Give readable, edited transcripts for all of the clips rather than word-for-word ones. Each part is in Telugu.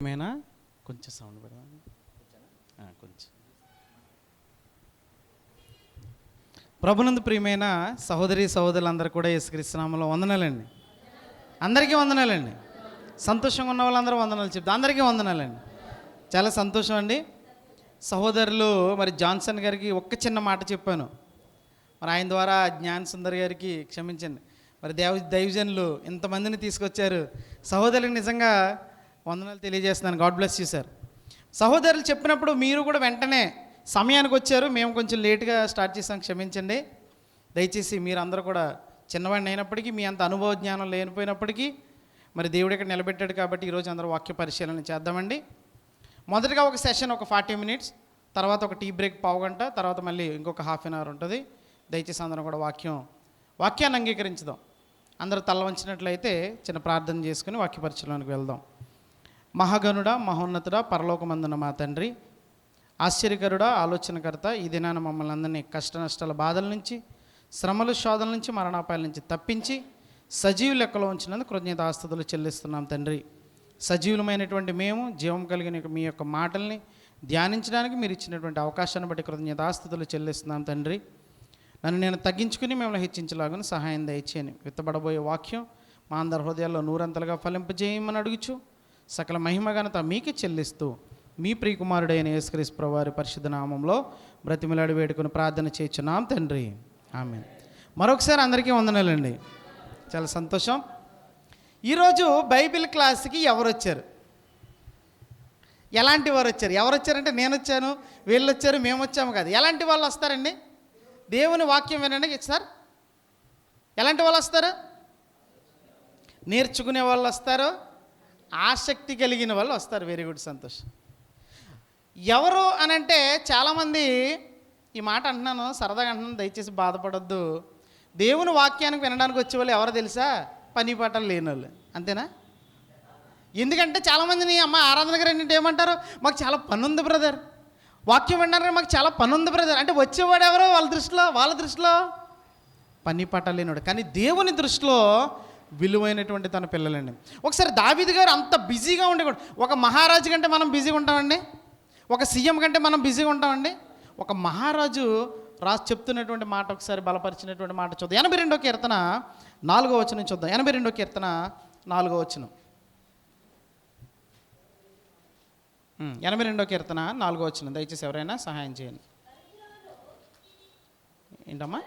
ఏమైనా కొంచెం సౌండ్ పెడదాం, కొంచెం. ప్రభునందు ప్రియమైన సహోదరి సహోదరులందరూ కూడా యేసుక్రీస్తు నామములో వందనాలండి. అందరికీ వందనాలండి. సంతోషంగా ఉన్న వాళ్ళందరూ వందనాలు చెప్తారు. అందరికీ వందనాలండి. చాలా సంతోషం అండి. సహోదరులు మరి జాన్సన్ గారికి ఒక్క చిన్న మాట చెప్పాను, మరి ఆయన ద్వారా జ్ఞాన్ సుందర్ గారికి క్షమించండి. మరి దైవజనులు ఇంతమందిని తీసుకొచ్చారు. సహోదరులకు నిజంగా వందనాలు తెలియజేస్తున్నాను. God bless you sir. సహోదరులు చెప్పినప్పుడు మీరు కూడా వెంటనే సమయానికి వచ్చారు. మేము కొంచెం లేట్గా స్టార్ట్ చేసాం, క్షమించండి. దయచేసి మీరందరూ కూడా చిన్నవాడిని అయినప్పటికీ, మీ అంత అనుభవ జ్ఞానం లేనిపోయినప్పటికీ మరి దేవుడు ఇక్కడ నిలబెట్టాడు కాబట్టి ఈరోజు అందరూ వాక్య పరిశీలన చేద్దామండి. మొదటగా ఒక సెషన్ ఒక 40 minutes, తర్వాత ఒక టీ బ్రేక్ పావుగంట, తర్వాత మళ్ళీ ఇంకొక ½ an hour ఉంటుంది. దయచేసి అందరం కూడా వాక్యాన్ని అంగీకరించుదాం. అందరూ తల వంచినట్లయితే చిన్న ప్రార్థన చేసుకుని వాక్య పరిశీలనకు వెళ్దాం. మహాగణుడా, మహోన్నతుడా, పరలోకమందున మా తండ్రి, ఆశ్చర్యకరుడా, ఆలోచనకర్త, ఈ దినాన మమ్మల్ని అందరినీ కష్ట నష్టాల బాధల నుంచి, శ్రమలు శోధల నుంచి, మరణాపాయాల నుంచి తప్పించి సజీవ లెక్కలో ఉంచినందుకు కృతజ్ఞతాస్తుతులు చెల్లిస్తున్నాం తండ్రి. సజీవులమైనటువంటి మేము జీవం కలిగిన మీ యొక్క మాటల్ని ధ్యానించడానికి మీరు ఇచ్చినటువంటి అవకాశాన్ని బట్టి కృతజ్ఞతాస్తుతులు చెల్లిస్తున్నాం తండ్రి. నన్ను నేను తగ్గించుకుని మిమ్మల్ని హెచ్చించలాగున సహాయం దయచేయని. విత్తబడబోయే వాక్యం మా అందరి హృదయాల్లో నూరంతలుగా ఫలింపజేయమని అడుగుచు సకల మహిమ ఘనత మీకే చెల్లిస్తూ మీ ప్రియకుమారుడైన యేసుక్రీస్తు ప్రభువు వారి పరిశుద్ధ నామంలో బ్రతిమిలాడి వేడుకొని ప్రార్థన చేయుచున్నాం తండ్రి, ఆమేన్. మరొకసారి అందరికీ వందనాలండి. చాలా సంతోషం. ఈరోజు బైబిల్ క్లాస్కి ఎవరు వచ్చారు? ఎలాంటి వారు వచ్చారు? ఎవరు వచ్చారంటే నేను వచ్చాను, వీళ్ళు వచ్చారు, మేము వచ్చాము కాదు. ఎలాంటి వాళ్ళు వస్తారండి? దేవుని వాక్యం వినండి సార్. ఎలాంటి వాళ్ళు వస్తారు? నేర్చుకునే వాళ్ళు వస్తారు, ఆసక్తి కలిగిన వాళ్ళు వస్తారు. వెరీ గుడ్, సంతోషం. ఎవరు అని అంటే చాలామంది ఈ మాట అంటున్నాను, సరదాగా అంటున్నాను, దయచేసి బాధపడొద్దు. దేవుని వాక్యానికి వినడానికి వచ్చే వాళ్ళు ఎవరో తెలుసా? పని పాటలు లేని వాళ్ళు, అంతేనా? ఎందుకంటే చాలామందిని అమ్మ ఆరాధన గారు ఏంటంటే ఏమంటారు, మాకు చాలా పని ఉంది బ్రదర్, వాక్యం వినడానికి మాకు చాలా పని ఉంది బ్రదర్ అంటే వచ్చేవాడు ఎవరో వాళ్ళ దృష్టిలో పని పాటలు లేనివాడు. కానీ దేవుని దృష్టిలో విలువైనటువంటి తన పిల్లలండి. ఒకసారి దావీదు గారు అంత బిజీగా ఉండేవాడు. ఒక మహారాజు కంటే మనం బిజీగా ఉంటామండి, ఒక సీఎం కంటే మనం బిజీగా ఉంటామండి. ఒక మహారాజు రాజు చెప్తున్నటువంటి మాట ఒకసారి బలపరిచినటువంటి మాట చూద్దాం. 82వ కీర్తన 4వ వచనం చూద్దాం. 82వ కీర్తన 4వ వచనం. 82వ కీర్తన 4వ వచనం. దయచేసి ఎవరైనా సహాయం చేయండి. ఏంటమ్మా?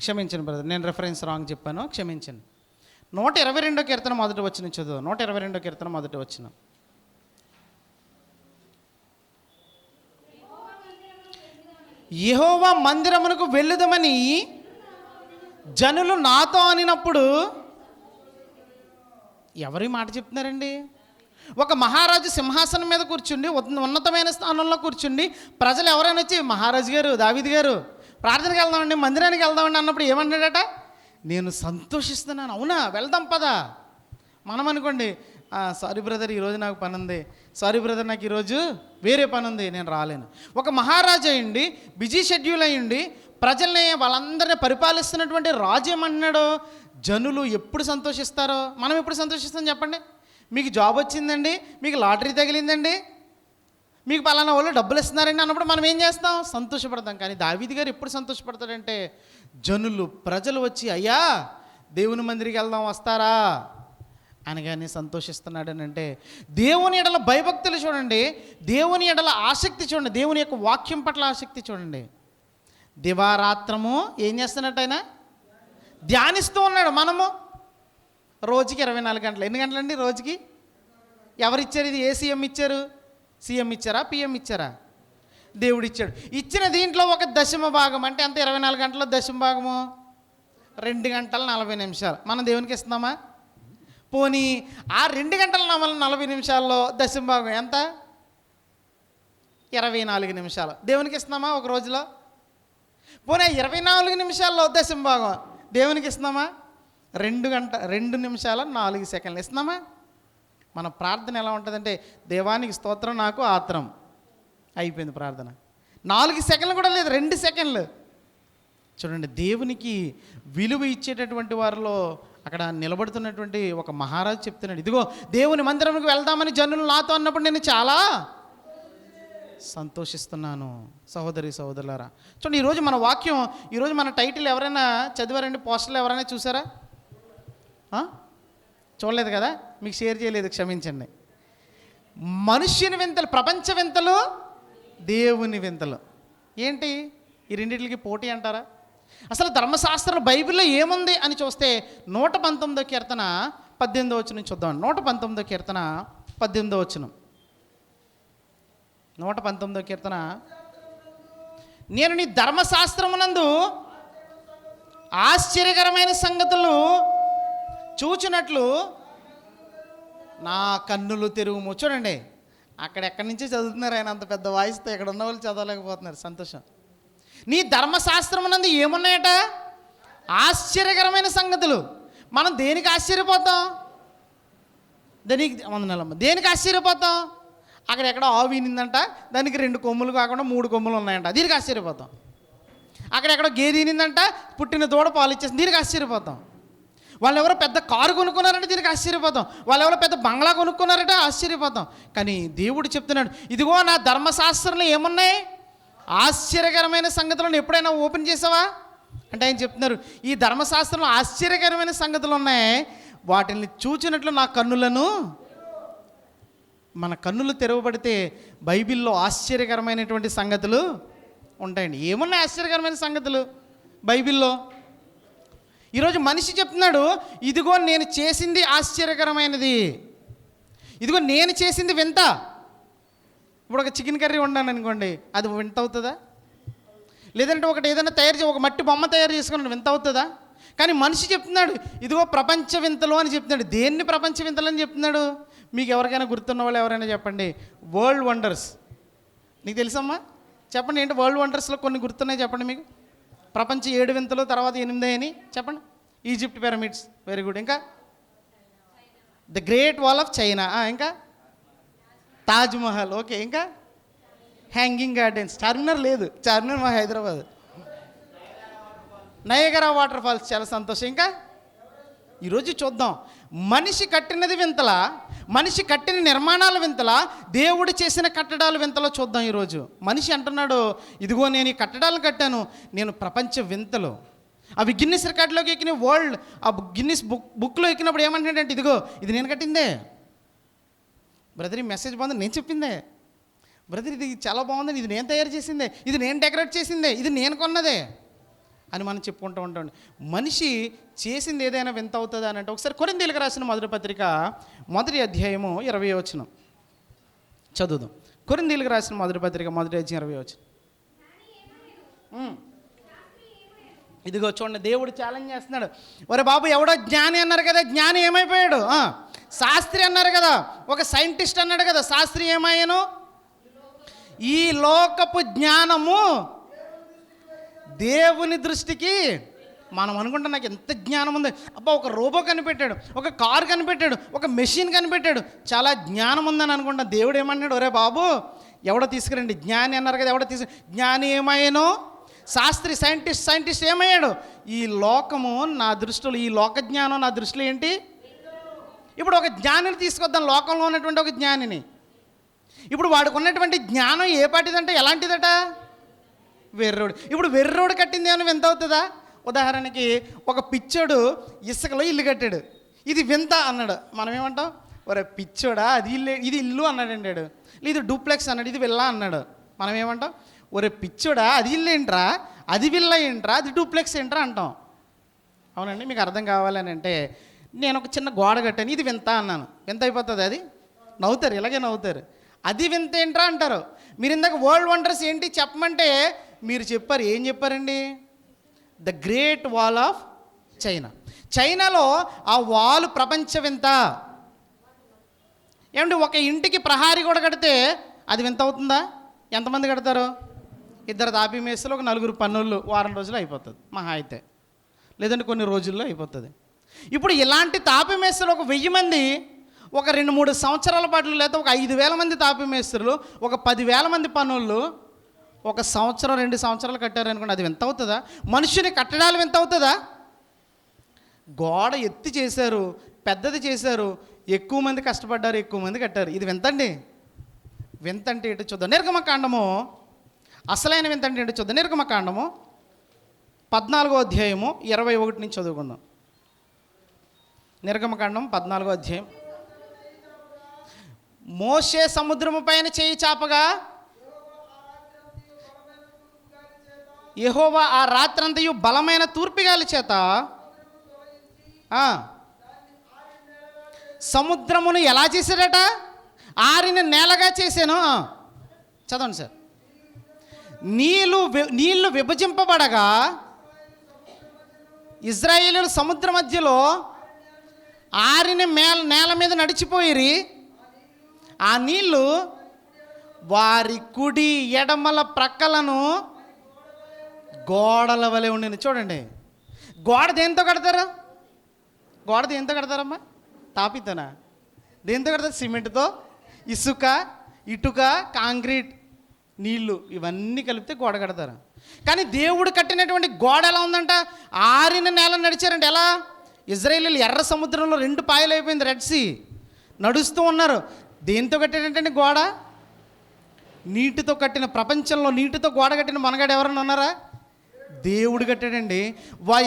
క్షమించండి బ్రదర్, నేను రెఫరెన్స్ రాంగ్ చెప్పాను, క్షమించండి. 122వ కీర్తన మొదటి వచనం చదువు. 122వ కీర్తన మొదటి వచనం. యెహోవా మందిరమునకు వెళ్ళుదమని జనులు నాతో అనినప్పుడు, ఎవరి మాట చెప్తున్నారండి? ఒక మహారాజు సింహాసనం మీద కూర్చుండి, ఉన్నతమైన స్థానంలో కూర్చుండి, ప్రజలు ఎవరైనా వచ్చి మహారాజు గారు, దావీదు గారు ప్రార్థనకి వెళ్దామండి, మందిరానికి వెళ్దామండి అన్నప్పుడు ఏమన్నాడట? నేను సంతోషిస్తున్నాను. అవునా, వెళ్దాం పదా. మనం అనుకోండి, సారీ బ్రదర్ ఈరోజు నాకు పని ఉంది, సారీ బ్రదర్ నాకు ఈరోజు వేరే పని ఉంది, నేను రాలేను. ఒక మహారాజు అయ్యండి, బిజీ షెడ్యూల్ అయ్యండి, ప్రజల్ని వాళ్ళందరినీ పరిపాలిస్తున్నటువంటి రాజు ఏమన్నాడు? జనులు ఎప్పుడు సంతోషిస్తారో మనం ఎప్పుడు సంతోషిస్తాం చెప్పండి? మీకు జాబ్ వచ్చిందండి, మీకు లాటరీ తగిలిందండి, మీకు పలానా వాళ్ళు డబ్బులు ఇస్తున్నారండి అన్నప్పుడు మనం ఏం చేస్తాం? సంతోషపడతాం. కానీ దావీదు గారు ఎప్పుడు సంతోషపడతాడంటే, ప్రజలు వచ్చి అయ్యా దేవుని మందిరికి వెళ్దాం వస్తారా అనగానే సంతోషిస్తున్నాడని. అంటే దేవుని ఎడల భయభక్తులు చూడండి, దేవుని ఎడల ఆసక్తి చూడండి, దేవుని యొక్క వాక్యం పట్ల ఆసక్తి చూడండి. దివారాత్రము ఏం చేస్తున్నట్టు ఆయన ధ్యానిస్తూ ఉన్నాడు. మనము రోజుకి 24 గంటలు. ఎన్ని గంటలండి రోజుకి? ఎవరిచ్చారు ఇది? ఏ సీఎం ఇచ్చారు? సీఎం ఇచ్చారా, పిఎం ఇచ్చారా? దేవుడు ఇచ్చాడు. ఇచ్చిన దీంట్లో ఒక 1/10 భాగం అంటే అంత 24 గంటల్లో 1/10 భాగము 2 గంటల 40 నిమిషాలు మనం దేవునికి ఇస్తున్నామా? పోనీ ఆ 2 గంటల 40 నిమిషాల్లో 1/10 భాగం ఎంత? 24 నిమిషాలు దేవునికి ఇస్తున్నామా ఒక రోజులో? పోనీ 24 నిమిషాల్లో 1/10 భాగం దేవునికి ఇస్తున్నామా? 2 నిమిషాల 4 సెకండ్లు ఇస్తున్నామా? మన ప్రార్థన ఎలా ఉంటుందంటే, దేవానికి స్తోత్రం, నాకు ఆత్రం, అయిపోయింది ప్రార్థన. 4 సెకండ్లు కూడా లేదు, 2 సెకండ్లు. చూడండి, దేవునికి విలువ ఇచ్చేటటువంటి వారిలో అక్కడ నిలబడుతున్నటువంటి ఒక మహారాజు చెప్తున్నాడు, ఇదిగో దేవుని మందిరంకి వెళ్దామని జనులు నాతో అన్నప్పుడు నేను చాలా సంతోషిస్తున్నాను. సహోదరి సహోదరులారా, చూడండి, ఈరోజు మన వాక్యం, ఈరోజు మన టైటిల్ ఎవరైనా చదివారండి? పోస్టర్లు ఎవరైనా చూసారా? చూడలేదు కదా, మీకు షేర్ చేయలేదు, క్షమించండి. మనుష్యుని వింతలు, ప్రపంచ వింతలు, దేవుని వింతలు. ఏంటి ఈ రెండింటికి పోటీ అంటారా? అసలు ధర్మశాస్త్రం బైబిల్లో ఏముంది అని చూస్తే 119వ కీర్తన 18వ వచనం చూద్దాం. 119వ కీర్తన 18వ వచనం. 119వ కీర్తన, నేను నీ ధర్మశాస్త్రమునందు ఆశ్చర్యకరమైన సంగతులు చూచినట్లు నా కన్నులు తెరువుము. చూడండి, అక్కడెక్కడి నుంచి చదువుతున్నారు ఆయన అంత పెద్ద వాయిస్తో, ఇక్కడ ఉన్న వాళ్ళు చదవలేకపోతున్నారు. సంతోషం. నీ ధర్మశాస్త్రమునందు ఏమున్నాయట? ఆశ్చర్యకరమైన సంగతులు. మనం దేనికి ఆశ్చర్యపోతాం? దేనికి ఆశ్చర్యపోతాం? అక్కడ ఎక్కడో ఆవు వినిందంట, దానికి 2 కొమ్ములు కాకుండా 3 కొమ్ములు ఉన్నాయంట, దీనికి ఆశ్చర్యపోతాం. అక్కడెక్కడో గేదె వినిందంట, పుట్టిన దూడ పాలు ఇచ్చేసి, దీనికి ఆశ్చర్యపోతాం. వాళ్ళు ఎవరో పెద్ద కారు కొనుక్కున్నారంటే దీనికి ఆశ్చర్యపోతాం. వాళ్ళు ఎవరో పెద్ద బంగ్లా కొనుక్కున్నారంటే ఆశ్చర్యపోతాం. కానీ దేవుడు చెప్తున్నాడు, ఇదిగో నా ధర్మశాస్త్రంలో ఏమున్నాయి? ఆశ్చర్యకరమైన సంగతులను ఎప్పుడైనా ఓపెన్ చేసావా అంటే ఆయన చెప్తున్నారు, ఈ ధర్మశాస్త్రంలో ఆశ్చర్యకరమైన సంగతులు ఉన్నాయి, వాటిని చూచినట్లు నా కన్నులను. మన కన్నులు తెరవబడితే బైబిల్లో ఆశ్చర్యకరమైనటువంటి సంగతులు ఉంటాయండి. ఏమున్నాయి ఆశ్చర్యకరమైన సంగతులు బైబిల్లో? ఈరోజు మనిషి చెప్తున్నాడు, ఇదిగో నేను చేసింది ఆశ్చర్యకరమైనది, ఇదిగో నేను చేసింది వింత. ఇప్పుడు ఒక చికెన్ కర్రీ వండాను అనుకోండి, అది వింత అవుతుందా? లేదంటే ఒకటి ఏదైనా ఒక మట్టి బొమ్మ తయారు చేసుకున్నాడు, వింత అవుతుందా? కానీ మనిషి చెప్తున్నాడు, ఇదిగో ప్రపంచ వింతలు అని చెప్తున్నాడు. దేన్ని ప్రపంచ వింతలు అని చెప్తున్నాడు? మీకు ఎవరికైనా గుర్తున్న వాళ్ళు ఎవరైనా చెప్పండి. World wonders. నీకు తెలుసమ్మా? చెప్పండి, ఏంటి వరల్డ్ వండర్స్లో కొన్ని గుర్తున్నాయి చెప్పండి మీకు. ప్రపంచ 7 వింతలు, తర్వాత 8 అని చెప్పండి. Egypt pyramids, very good. ఇంకా the great wall of China, ఇంకా తాజ్మహల్, ఓకే. ఇంకా హ్యాంగింగ్ గార్డెన్స్. చార్మినార్ లేదు, చార్మినార్ మా హైదరాబాద్. నయగరా వాటర్ ఫాల్స్, చాలా సంతోషం. ఇంకా ఈరోజు చూద్దాం, మనిషి కట్టినది వింతలా, మనిషి కట్టిన నిర్మాణాలు వింతలా, దేవుడు చేసిన కట్టడాలు వింతలో చూద్దాం. ఈరోజు మనిషి అంటున్నాడు, ఇదిగో నేను ఈ కట్టడాలను కట్టాను, నేను ప్రపంచ వింతలు. అవి గిన్నిస్ రికార్డులోకి ఎక్కిన, వరల్డ్ ఆ గిన్నిస్ బుక్లో ఎక్కినప్పుడు ఏమంటాడంటే, ఇదిగో ఇది నేను కట్టిందే బ్రదర్, ఈ మెసేజ్ బాగుంది, నేను చెప్పిందే బ్రదర్, ఇది చాలా బాగుంది, ఇది నేను తయారు చేసిందే, ఇది నేను డెకరేట్ చేసిందే, ఇది నేను కొన్నదే అని మనం చెప్పుకుంటూ ఉంటాం. మనిషి చేసింది ఏదైనా వింత అవుతుందా అని అంటే, ఒకసారి కొరింథీయులకు రాసిన మొదటి పత్రిక 1వ అధ్యాయము 20వ వచనం చదువుదాం. కొరింథీయులకు రాసిన మొదటి పత్రిక 1వ అధ్యాయం 20వ వచనం. ఇదిగో చూడండి, దేవుడు ఛాలెంజ్ చేస్తున్నాడు. ఒరే బాబు, ఎవడో జ్ఞాని అన్నారు కదా, జ్ఞాని ఏమైపోయాడు? శాస్త్రి అన్నారు కదా, ఒక సైంటిస్ట్ అన్నాడు కదా, శాస్త్రి ఏమయ్యాను? ఈ లోకపు జ్ఞానము దేవుని దృష్టికి, మనం అనుకుంటాం నాకు ఎంత జ్ఞానం ఉంది, అబ్బా ఒక రోబో కనిపెట్టాడు, ఒక కారు కనిపెట్టాడు, ఒక మెషిన్ కనిపెట్టాడు, చాలా జ్ఞానం ఉందని అనుకుంటాం. దేవుడు ఏమన్నాడు? ఒరే బాబు, ఎవడో తీసుకురండి. జ్ఞాని అన్నారు కదా, ఎవడో జ్ఞాని ఏమయ్యాను? శాస్త్రి, సైంటిస్ట్ ఏమయ్యాడు? ఈ లోకము నా దృష్టిలో, ఈ లోక జ్ఞానం నా దృష్టిలో ఏంటి? ఇప్పుడు ఒక జ్ఞానిని తీసుకొద్దాం, లోకంలో ఉన్నటువంటి ఒక జ్ఞానిని. ఇప్పుడు వాడికి ఉన్నటువంటి జ్ఞానం ఏ పాటిదంటే ఎలాంటిదట? వెర్రోడు. ఇప్పుడు వెర్రోడు కట్టింది ఏమైనా వింత అవుతుందా? ఉదాహరణకి ఒక పిచ్చోడు ఇసుకలో ఇల్లు కట్టాడు, ఇది వింత అన్నాడు. మనం ఏమంటాం? ఒరే పిచ్చోడా, అది ఇల్లు, ఇది ఇల్లు అన్నాడండి వాడు. ఇది డూప్లెక్స్ అన్నాడు, ఇది విల్లా అన్నాడు. మనం ఏమంటాం? ఒరే పిచ్చోడా, అది ఇల్లు ఏంట్రా, అది విల్లా ఏంట్రా, అది డూప్లెక్స్ ఏంట్రా అంటాం. అవునండి, మీకు అర్థం కావాలని అంటే, నేను ఒక చిన్న గోడ కట్టాను, ఇది వింత అన్నాను, వింత అయిపోతుంది? అది నవ్వుతారు, ఇలాగే నవ్వుతారు. అది వింత ఏంట్రా అంటారు. మీరు ఇందాక వరల్డ్ వండర్స్ ఏంటి చెప్పమంటే మీరు చెప్పారు, ఏం చెప్పారండి? The great wall of China. చైనాలో ఆ వాల్ ప్రపంచ వింత. ఏమంటే ఒక ఇంటికి ప్రహారీ కూడా కడితే అది వింత అవుతుందా? ఎంతమంది కడతారు? 2 తాపీ మేస్తులు, ఒక 4 పన్నులు, వారం రోజులు అయిపోతుంది మహా అయితే, లేదంటే కొన్ని రోజుల్లో అయిపోతుంది. ఇప్పుడు ఇలాంటి తాపీ మేస్తులు ఒక 1000 మంది ఒక 2-3 సంవత్సరాల పాటు, లేదా ఒక 5,000 మంది తాపి మేస్త్రులు, ఒక 10,000 మంది పనులు ఒక సంవత్సరం 2 సంవత్సరాలు కట్టారనుకోండి, అది ఎంత అవుతుందా? మనుషుని కట్టడాలు ఎంత అవుతుందా? గోడ ఎత్తి చేశారు, పెద్దది చేశారు, ఎక్కువ మంది కష్టపడ్డారు, ఎక్కువ మంది కట్టారు. ఇది వింతండి. వింతంటే ఏంటో చూద్దాం. నిర్గమకాండము అసలైన వింతంటే ఏంటో చూద్దాం. నిర్గమకాండము 14వ అధ్యాయము 21 నుంచి చదువుకుందాం. నిర్గమకాండం 14వ అధ్యాయం. మోషే సముద్రము పైన చేయి చాపగా యెహోవా ఆ రాత్రంతయు బలమైన తూర్పుగాలి చేత సముద్రమును ఎలా చేశాడట? ఆరిన నేలగా చేశాను. చదవండి సార్. నీళ్లు విభజింపబడగా ఇశ్రాయేలీయులు సముద్ర మధ్యలో ఆరిన నేల మీద నడిచిపోయిరి. ఆ నీళ్లు వారి కుడి ఎడమల ప్రక్కలను గోడల వలె ఉండింది. చూడండి, గోడ దేంతో కడతారు? గోడ దేంతో కడతారమ్మా? తాపితోనా? దేంతో కడతారు? సిమెంట్తో, ఇసుక, ఇటుక, కాంక్రీట్, నీళ్లు ఇవన్నీ కలిపితే గోడ కడతారు. కానీ దేవుడు కట్టినటువంటి గోడ ఎలా ఉందంట? ఆరిన నేల నడిచారంటే ఎలా? ఇజ్రాయేలీలు ఎర్ర సముద్రంలో 2 పాయలు అయిపోయింది, రెడ్ సీ, నడుస్తూ ఉన్నారు. దేంతో కట్టాడంటే గోడ? నీటితో కట్టిన, ప్రపంచంలో నీటితో గోడ కట్టిన మనగాడు ఎవరన్నా ఉన్నారా? దేవుడు కట్టాడండి.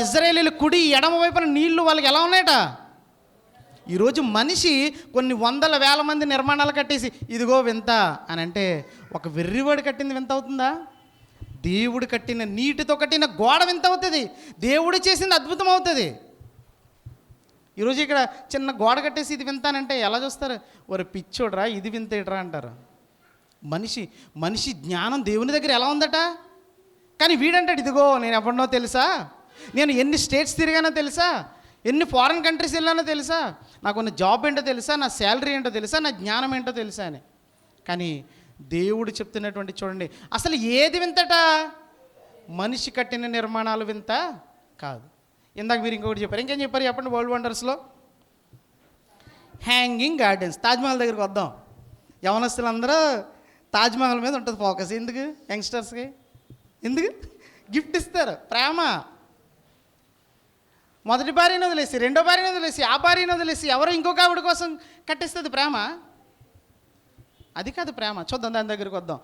ఇజ్రాయేలీలు కుడి ఎడమ వైపున నీళ్లు వాళ్ళకి ఎలా ఉన్నాయట? ఈరోజు మనిషి కొన్ని 100,000 మంది నిర్మాణాలు కట్టేసి ఇదిగో వింత అని అంటే, ఒక వెర్రివాడు కట్టింది వింత అవుతుందా? దేవుడు కట్టిన, నీటితో కట్టిన గోడ వింత అవుతుంది. దేవుడు చేసింది అద్భుతం అవుతుంది. ఈరోజు ఇక్కడ చిన్న గోడ కట్టేసి ఇది వింతానంటే ఎలా చూస్తారు? ఒరే పిచ్చోడ్రా, ఇది వింత ఏట్రా అంటారు. మనిషి జ్ఞానం దేవుని దగ్గర ఎలా ఉందట? కానీ వీడంటాడు, ఇదిగో నేను ఎవరినో తెలుసా, నేను ఎన్ని స్టేట్స్ తిరిగానో తెలుసా, ఎన్ని ఫారిన్ కంట్రీస్ వెళ్ళానో తెలుసా, నాకున్న జాబ్ ఏంటో తెలుసా, నా శాలరీ ఏంటో తెలుసా, నా జ్ఞానం ఏంటో తెలుసా అని. కానీ దేవుడు చెప్తున్నటువంటి చూడండి, అసలు ఏది వింతట? మనిషి కట్టిన నిర్మాణాలు వింత కాదు. ఇందాక మీరు ఇంకొకటి చెప్పారు. ఇంకేం చెప్పారు చెప్పండి? వరల్డ్ వండర్స్లో హ్యాంగింగ్ గార్డెన్స్. తాజ్మహల్ దగ్గరికి వద్దాం. యవనస్తులందరూ తాజ్మహల్ మీద ఉంటుంది ఫోకస్. ఎందుకు? యంగ్స్టర్స్కి ఎందుకు? గిఫ్ట్ ఇస్తారు, ప్రేమ. మొదటి భార్యను వదిలేసి, రెండో భార్యను వదిలేసి, ఆ భార్యను వదిలేసి ఎవరో ఇంకొక ఆవిడ కోసం కట్టిస్తుంది ప్రేమ. అది కాదు ప్రేమ. చూద్దాం, దాని దగ్గరికి వద్దాం.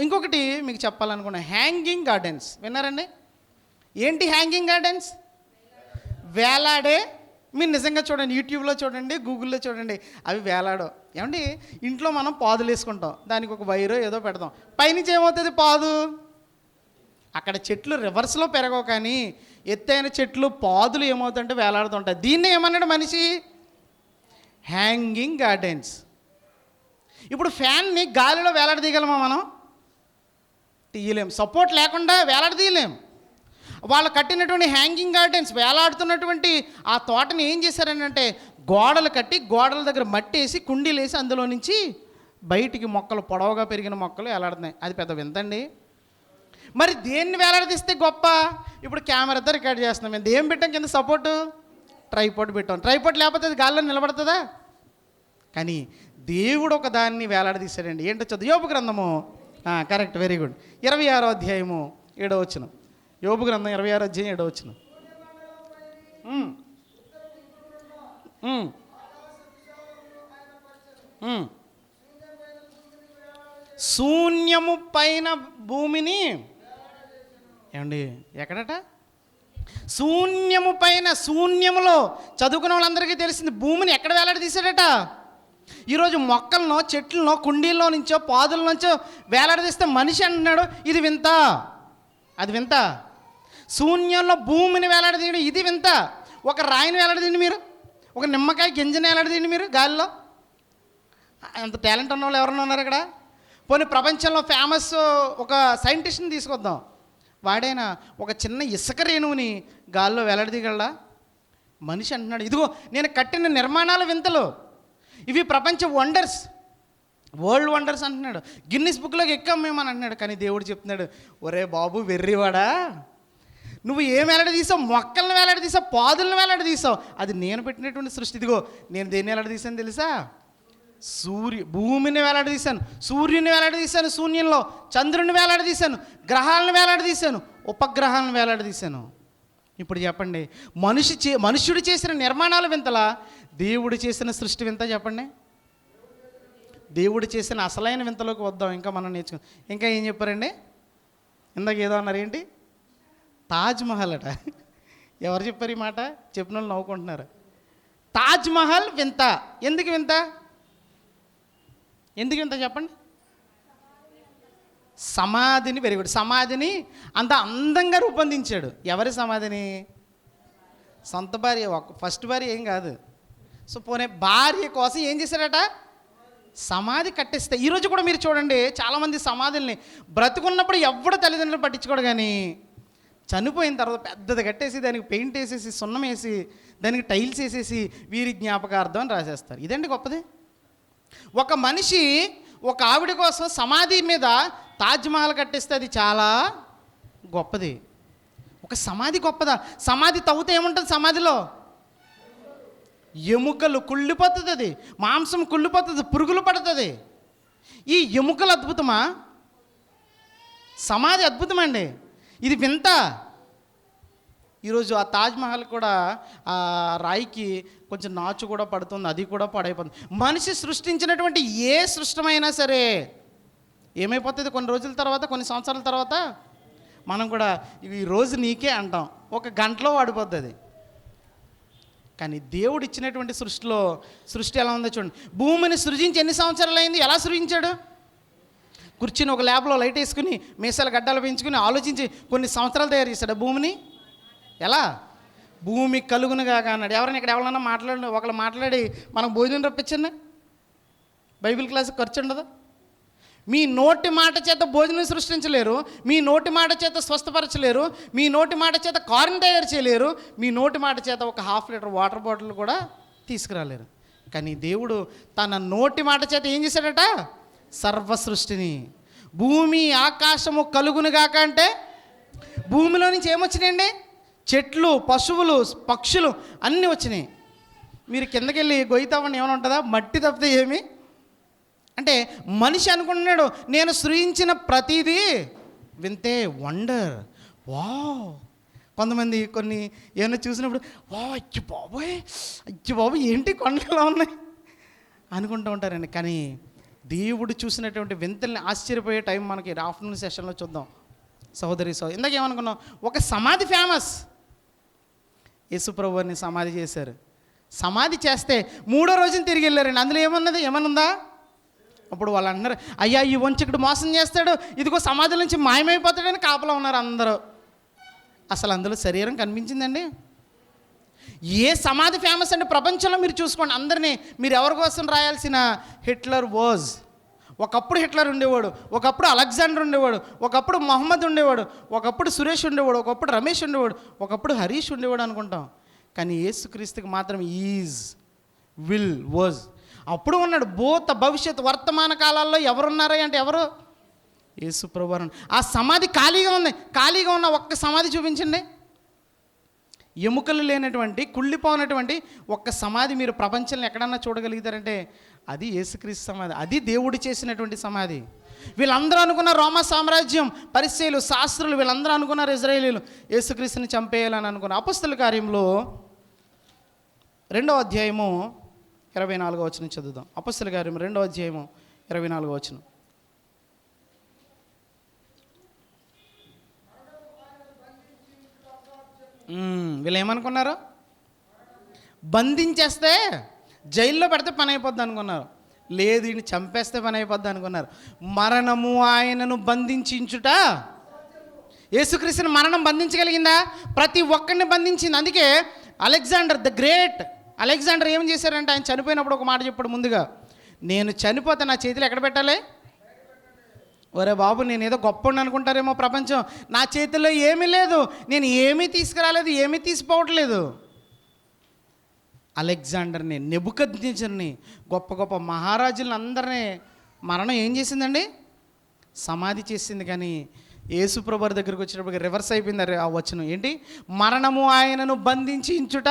ఇంకొకటి మీకు చెప్పాలనుకున్నా, హ్యాంగింగ్ గార్డెన్స్. విన్నారండి? ఏంటి హ్యాంగింగ్ గార్డెన్స్? వేలాడే. మీరు నిజంగా చూడండి, యూట్యూబ్లో చూడండి, గూగుల్లో చూడండి, అవి వేలాడో. ఏమండి, ఇంట్లో మనం పాదులు వేసుకుంటాం, దానికి ఒక వైరో ఏదో పెడతాం, పైనుంచి ఏమవుతుంది? పాదు. అక్కడ చెట్లు రివర్స్లో పెరగవు, కానీ ఎత్తైన చెట్లు, పాదులు ఏమవుతుంటే వేలాడుతుంటాయి. దీన్నే ఏమన్నాడు మనిషి? Hanging gardens. ఇప్పుడు ఫ్యాన్ని గాలిలో వేలాడదీయగలమా మనం? తీయలేం. సపోర్ట్ లేకుండా వేలాడదీయలేం. వాళ్ళు కట్టినటువంటి హ్యాంగింగ్ గార్డెన్స్, వేలాడుతున్నటువంటి ఆ తోటని ఏం చేశారనంటే, గోడలు కట్టి, గోడల దగ్గర మట్టి వేసి, కుండీలు వేసి, అందులో నుంచి బయటికి మొక్కలు, పొడవుగా పెరిగిన మొక్కలు వేలాడుతున్నాయి. అది పెద్ద వింతండి. మరి దేన్ని వేలాడదీస్తే గొప్ప? ఇప్పుడు కెమెరాతో రికార్డ్ చేస్తున్నాం, మేము ఏం పెట్టాం కింద సపోర్టు? ట్రైపాడ్ పెట్టాం. ట్రైపాడ్ లేకపోతే అది గాల్లో నిలబడుతుందా? కానీ దేవుడు ఒక దాన్ని వేలాడదీశాడండి. ఏంటో చదువు. యోబు గ్రంథము, కరెక్ట్, వెరీ గుడ్, 26వ అధ్యాయము 7వ వచనం. యోబు గ్రంథం 26వ అధ్యాయం 7వ వచనం. శూన్యము పైన భూమిని, ఏమండి ఎక్కడట? శూన్యము పైన, శూన్యములో. చదువుకున్న వాళ్ళందరికీ తెలిసింది, భూమిని ఎక్కడ వేలాడదీశాడట? ఈరోజు మొక్కలను, చెట్లను, కుండీల్లో నుంచో, పాదుల నుంచో వేలాడదీస్తే మనిషి అంటున్నాడు ఇది వింత, అది వింత. శూన్యంలో భూమిని వేలాడదీయడం ఇది వింత. ఒక రాయిని వేలాడదీయండి మీరు, ఒక నిమ్మకాయ గింజని వేలాడదీయండి మీరు గాలిలో. అంత టాలెంట్ ఉన్న వాళ్ళు ఎవరన్నా ఉన్నారు ఇక్కడ? పోనీ ప్రపంచంలో ఫేమస్ ఒక సైంటిస్ట్ని తీసుకొద్దాం, వాడైనా ఒక చిన్న ఇసుక రేణువుని గాల్లో వేలాడదీయగలడా? మనిషి అంటున్నాడు ఇదిగో నేను కట్టిన నిర్మాణాలు వింతలు, ఇవి ప్రపంచ వండర్స్, వరల్డ్ వండర్స్ అంటున్నాడు. గిన్నిస్ బుక్లోకి ఎక్కాం మేము అని అంటున్నాడు. కానీ దేవుడు చెప్తున్నాడు, ఒరే బాబు వెర్రివాడా, నువ్వు ఏం వేలాడదీసావు? మొక్కలను వేలాడదీసావు, పాదులను వేలాడదీసావు. అది నేను పెట్టినటువంటి సృష్టి. ఇదిగో నేను దేన్ని వేలాడదీసాను తెలుసా? భూమిని వేలాడదీశాను, సూర్యుని వేలాడదీశాను, శూన్యంలో చంద్రుని వేలాడదీశాను, గ్రహాలను వేలాడదీశాను, ఉపగ్రహాలను వేలాడదీశాను. ఇప్పుడు చెప్పండి, మనుష్యుడు చేసిన నిర్మాణాలు వింతలా, దేవుడు చేసిన సృష్టి వింత చెప్పండి. దేవుడు చేసిన అసలైన వింతలోకి వద్దాం. ఇంకా మనం నేర్చుకుందాం. ఇంకా ఏం చెప్పారండి? ఇందాక ఏదో అన్నారు, ఏంటి? తాజ్మహల్ అట. ఎవరు చెప్పారు ఈ మాట? చెప్పిన వాళ్ళు నవ్వుకుంటున్నారు. తాజ్మహల్ వింత. ఎందుకు వింత? ఎందుకు వింత చెప్పండి? సమాధిని, వెరీ గుడ్, సమాధిని అంత అందంగా రూపొందించాడు. ఎవరి సమాధిని? సొంత భార్య, ఫస్ట్ భార్య ఏం కాదు. సో పోనీ భార్య కోసం ఏం చేశాడట? సమాధి కట్టిస్తే. ఈరోజు కూడా మీరు చూడండి, చాలామంది సమాధుల్ని బ్రతుకున్నప్పుడు ఎవడు తల్లిదండ్రులు పట్టించుకోడు, కానీ చనిపోయిన తర్వాత పెద్దది కట్టేసి దానికి పెయింట్ వేసేసి సున్నం వేసి దానికి టైల్స్ వేసేసి వీరి జ్ఞాపకార్థం అని రాసేస్తారు. ఇదండి గొప్పది. ఒక మనిషి ఒక ఆవిడ కోసం సమాధి మీద తాజ్మహల్ కట్టిస్తే అది చాలా గొప్పది. ఒక సమాధి గొప్పదా? సమాధి తవ్వుతే ఏముంటుంది సమాధిలో? ఎముకలు కుళ్ళిపోతుంది, అది మాంసం కుళ్ళిపోతుంది, పురుగులు పడుతుంది. ఈ ఎముకలు అద్భుతమా? సమాధి అద్భుతమండి. ఇది వింత. ఈరోజు ఆ తాజ్మహల్ కూడా ఆ రాయికి కొంచెం నాచు కూడా పడుతుంది, అది కూడా పాడైపోతుంది. మనిషి సృష్టించినటువంటి ఏ సృష్టమైనా సరే ఏమైపోతుంది? కొన్ని రోజుల తర్వాత, కొన్ని సంవత్సరాల తర్వాత మనం కూడా ఈ రోజు నీకే అంటాం, ఒక గంటలో వాడిపోతుంది. కానీ దేవుడు ఇచ్చినటువంటి సృష్టి ఎలా ఉందో చూడండి. భూమిని సృజించి ఎన్ని సంవత్సరాలు అయింది? ఎలా సృజించాడు? కూర్చుని ఒక ల్యాబ్లో లైట్ వేసుకుని మీసాలు గడ్డలు పెంచుకుని ఆలోచించి కొన్ని సంవత్సరాలు తయారు చేశాడు భూమిని. ఎలా? భూమి కలుగునుగా అన్నాడు. ఎవరైనా ఇక్కడ ఎవరైనా ఒకళ్ళు మాట్లాడి మనకు భోజనం రప్పించండి, బైబిల్ క్లాస్కి ఖర్చు ఉండదు. మీ నోటి మాట చేత భోజనం సృష్టించలేరు, మీ నోటి మాట చేత స్వస్థపరచలేరు, మీ నోటి మాట చేత కారుని తయారు చేయలేరు, మీ నోటి మాట చేత ఒక 1/2 లీటర్ వాటర్ బాటిల్ కూడా తీసుకురాలేరు. కానీ దేవుడు తన నోటి మాట చేత ఏం చేశాడట? సర్వ సృష్టిని, భూమి ఆకాశము కలుగునుగాక అంటే భూమిలో నుంచి ఏమొచ్చినాయండి? చెట్లు, పశువులు, పక్షులు అన్నీ వచ్చినాయి. మీరు కిందకి వెళ్ళి గొయ్యితామని ఏమైనా ఉంటుందా? మట్టి తప్పితే ఏమి. అంటే మనిషి అనుకుంటున్నాడు నేను సృజించిన ప్రతిదీ వింతే, వండర్, వావ్. కొంతమంది కొన్ని ఏమైనా చూసినప్పుడు వా అయ్యి బాబోయ్ ఏంటి కొండలా ఉన్నాయి అనుకుంటూ ఉంటారండి. కానీ దేవుడు చూసినటువంటి వింతల్ని ఆశ్చర్యపోయే టైం మనకి ఆఫ్టర్నూన్ సెషన్లో చూద్దాం. సహోదరి ఇందాక ఏమనుకున్నాం? ఒక సమాధి ఫేమస్. యేసుప్రభుని సమాధి చేశారు. సమాధి చేస్తే 3వ రోజున తిరిగి వెళ్ళారండి. అందులో ఏమనుందా? అప్పుడు వాళ్ళు అంటున్నారు, అయ్యా ఈ వంచకుడు మోసం చేస్తాడు, ఇదిగో సమాధి నుంచి మాయమైపోతాడని కాపలా ఉన్నారు అందరూ. అసలు అందులో శరీరం కనిపించిందండి? ఏ సమాధి ఫేమస్ అంటే ప్రపంచంలో మీరు చూసుకోండి అందరినీ. మీరు ఎవరి కోసం రాయాల్సిన? Hitler was. ఒకప్పుడు హిట్లర్ ఉండేవాడు, ఒకప్పుడు అలెగ్జాండర్ ఉండేవాడు, ఒకప్పుడు మొహమ్మద్ ఉండేవాడు, ఒకప్పుడు సురేష్ ఉండేవాడు, ఒకప్పుడు రమేష్ ఉండేవాడు, ఒకప్పుడు హరీష్ ఉండేవాడు అనుకుంటాం. కానీ యేసుక్రీస్తుకి మాత్రం ఈజ్, విల్, వాజ్. అప్పుడు ఉన్నాడు. భూత, భవిష్యత్, వర్తమాన కాలాల్లో ఎవరున్నారా అంటే ఎవరు? యేసు ప్రభువారు. ఆ సమాధి ఖాళీగా ఉంది. ఖాళీగా ఉన్న ఒక్క సమాధి చూపించండి. ఎముకలు లేనటువంటి, కుళ్ళిపోనటువంటి ఒక్క సమాధి మీరు ప్రపంచంలో ఎక్కడన్నా చూడగలుగుతారంటే అది యేసుక్రీస్తు సమాధి. అది దేవుడు చేసినటువంటి సమాధి. వీళ్ళందరూ అనుకున్న రోమా సామ్రాజ్యం, పరిసయ్యులు, శాస్త్రులు వీళ్ళందరూ అనుకున్నారు ఇజ్రాయేలీలు యేసుక్రీస్తుని చంపేయాలని అనుకున్నారు. అపొస్తలుల కార్యంలో 2వ అధ్యాయము 24వ వచనం చదువుదాం. అపొస్తలుల కార్యం 2వ అధ్యాయము 24వ వచనం. వీళ్ళు ఏమనుకున్నారు? బంధించేస్తే జైల్లో పెడితే పని అయిపోద్ది అనుకున్నారు. లేదు ఈయన చంపేస్తే పని అయిపోద్ది అనుకున్నారు. మరణము ఆయనను బంధించుట. యేసుక్రీస్తుని మరణం బంధించగలిగిందా? ప్రతి ఒక్కరిని బంధించింది. అందుకే అలెగ్జాండర్ ద గ్రేట్, అలెగ్జాండర్ ఏం చేశారంటే ఆయన చనిపోయినప్పుడు ఒక మాట చెప్పాడు ముందుగా, నేను చనిపోతే నా చేతిలో ఎక్కడ పెట్టాలి? ఒరే బాబు నేను ఏదో గొప్ప అనుకుంటారేమో ప్రపంచం, నా చేతిలో ఏమీ లేదు, నేను ఏమీ తీసుకురాలేదు, ఏమీ తీసిపోవట్లేదు. అలెగ్జాండర్ని, నెబుకద్నెజర్ని, గొప్ప గొప్ప మహారాజులను అందరినీ మరణం ఏం చేసిందండి? సమాధి చేసింది. కానీ యేసుప్రభువారి దగ్గరికి వచ్చినప్పుడు రివర్స్ అయిపోయింది ఆ వచనం. ఏంటి? మరణము ఆయనను బంధించుట.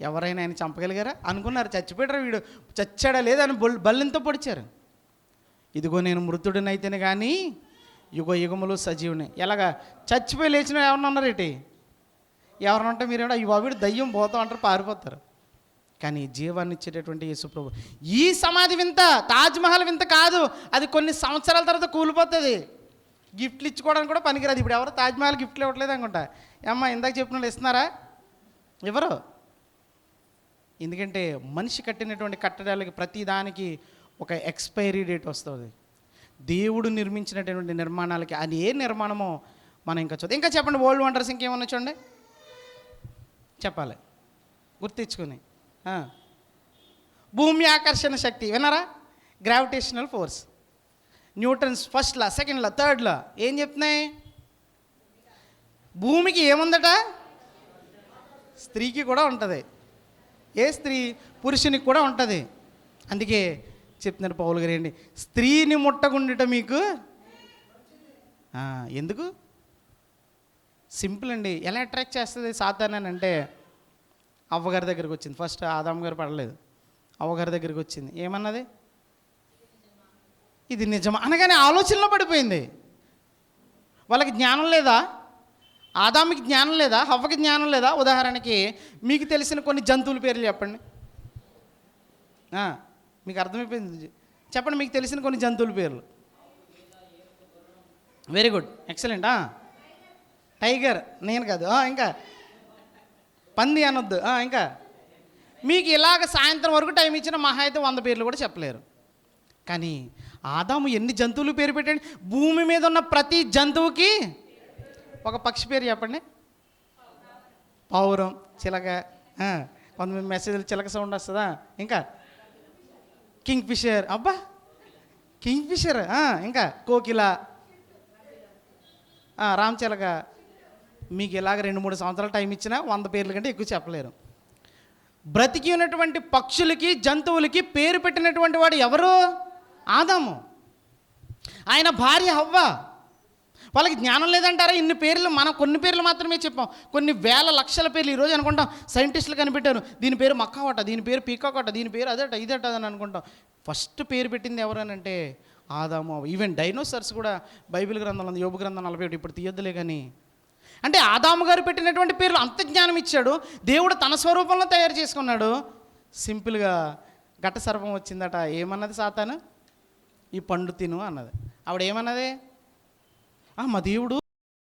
ఎవరైనా ఆయన చంపగలిగారా అనుకున్నారు. చచ్చిపోయాడు వీడు, చచ్చాడా లేదా అని బల్లింతో పొడిచారు. ఇదిగో నేను మృతుడినైతేనే కానీ యుగ యుగములు సజీవుని. ఎలాగా చచ్చిపోయి లేచిన ఎవరన్నా ఉన్నారేటి? ఎవరన్నా ఉంటే మీరేమో ఈ వీడు దయ్యం పోతాం అంటారు, పారిపోతారు. కానీ జీవాన్ని ఇచ్చేటటువంటి యేసుప్రభు. ఈ సమాధి వింత, తాజ్మహల్ వింత కాదు. అది కొన్ని సంవత్సరాల తర్వాత కూలిపోతుంది. గిఫ్ట్లు ఇచ్చుకోవడానికి కూడా పనికిరాదు. ఇప్పుడు ఎవరు తాజ్మహల్ గిఫ్ట్లు ఇవ్వట్లేదు అనుకుంటా. అమ్మ ఇందాక చెప్పిన వాళ్ళు ఇస్తున్నారా? ఎవరు? ఎందుకంటే మనిషి కట్టినటువంటి కట్టడాలకి ప్రతిదానికి ఒక ఎక్స్పైరీ డేట్ వస్తుంది. దేవుడు నిర్మించినటువంటి నిర్మాణాలకి అది ఏ నిర్మాణమో మనం ఇంకా చూద్దాం. ఇంకా చెప్పండి, వరల్డ్ వండర్స్ ఇంకేమన్నా చూడండి, చెప్పాలి గుర్తించుకుని. భూమి ఆకర్షణ శక్తి విన్నారా? Gravitational force. న్యూటన్స్ ఫస్ట్ లా, సెకండ్ లా, థర్డ్ లా ఏం చెప్తున్నాయి? భూమికి ఏముందట? స్త్రీకి కూడా ఉంటుంది. ఏ స్త్రీ? పురుషునికి కూడా ఉంటుంది. అందుకే చెప్తున్నారు పౌలు గారు, ఏంటి స్త్రీని ముట్టకుండుట మీకు ఎందుకు? సింపుల్ అండి. ఎలా అట్రాక్ట్ చేస్తుంది సాతాన్ అని అంటే, అవ్వగారి దగ్గరికి వచ్చింది. ఫస్ట్ ఆదాం గారు పడలేదు, అవ్వగారి దగ్గరికి వచ్చింది. ఏమన్నది? ఇది నిజమా అనగానే ఆలోచనలో పడిపోయింది. వాళ్ళకి జ్ఞానం లేదా? ఆదాముకి జ్ఞానం లేదా? హవ్వకి జ్ఞానం లేదా? ఉదాహరణకి మీకు తెలిసిన కొన్ని జంతువుల పేర్లు చెప్పండి. మీకు అర్థమైపోయింది, చెప్పండి మీకు తెలిసిన కొన్ని జంతువుల పేర్లు. Very good, excellent. టైగర్, నేను కాదు. ఇంకా పంది అనొద్దు. ఇంకా మీకు ఇలాగ సాయంత్రం వరకు టైం ఇచ్చిన మహా అయితే 100 పేర్లు కూడా చెప్పలేరు. కానీ ఆదాము ఎన్ని జంతువులు పేరు పెట్టండి. భూమి మీద ఉన్న ప్రతి జంతువుకి ఒక పక్షి పేరు చెప్పండి. పావురం, చిలక. కొంతమంది మెసేజ్లు చిలక సౌండ్ వస్తుందా? ఇంకా కింగ్ ఫిషర్. అబ్బా, కింగ్ ఫిషర్. ఇంకా కోకిల, రామచిలక. మీకు ఇలాగ 2-3 సంవత్సరాలు టైం ఇచ్చినా 100 పేర్ల కంటే ఎక్కువ చెప్పలేరు. బ్రతికి ఉన్నటువంటి పక్షులకి, జంతువులకి పేరు పెట్టినటువంటి వాడు ఎవరు? ఆదాము. ఆయన భార్య హవ్వ. వాళ్ళకి జ్ఞానం లేదంటారా? ఇన్ని పేర్లు, మనం కొన్ని పేర్లు మాత్రమే చెప్పాం. కొన్ని వేల లక్షల పేర్లు ఈరోజు అనుకుంటాం. సైంటిస్టులు కనిపెట్టారు, దీని పేరు మక్కావట, దీని పేరు పీకాకట, దీని పేరు అదట ఇదట అని అనుకుంటాం. ఫస్ట్ పేరు పెట్టింది ఎవరనంటే ఆదాము. ఈవెన్ డైనోసార్స్ కూడా బైబిల్ గ్రంథంలో ఉంది, యోబు గ్రంథం 41. ఇప్పుడు తీయొద్దులే. కానీ అంటే ఆదాము గారు పెట్టినటువంటి పేర్లు అంత జ్ఞానం ఇచ్చాడు. దేవుడు తన స్వరూపంలో తయారు చేసుకున్నాడు. సింపుల్గా ఘట సర్పం వచ్చిందట. ఏమన్నది సాతాను? ఈ పండు తిను అన్నది. ఆవిడ ఏమన్నది? మా దేవుడు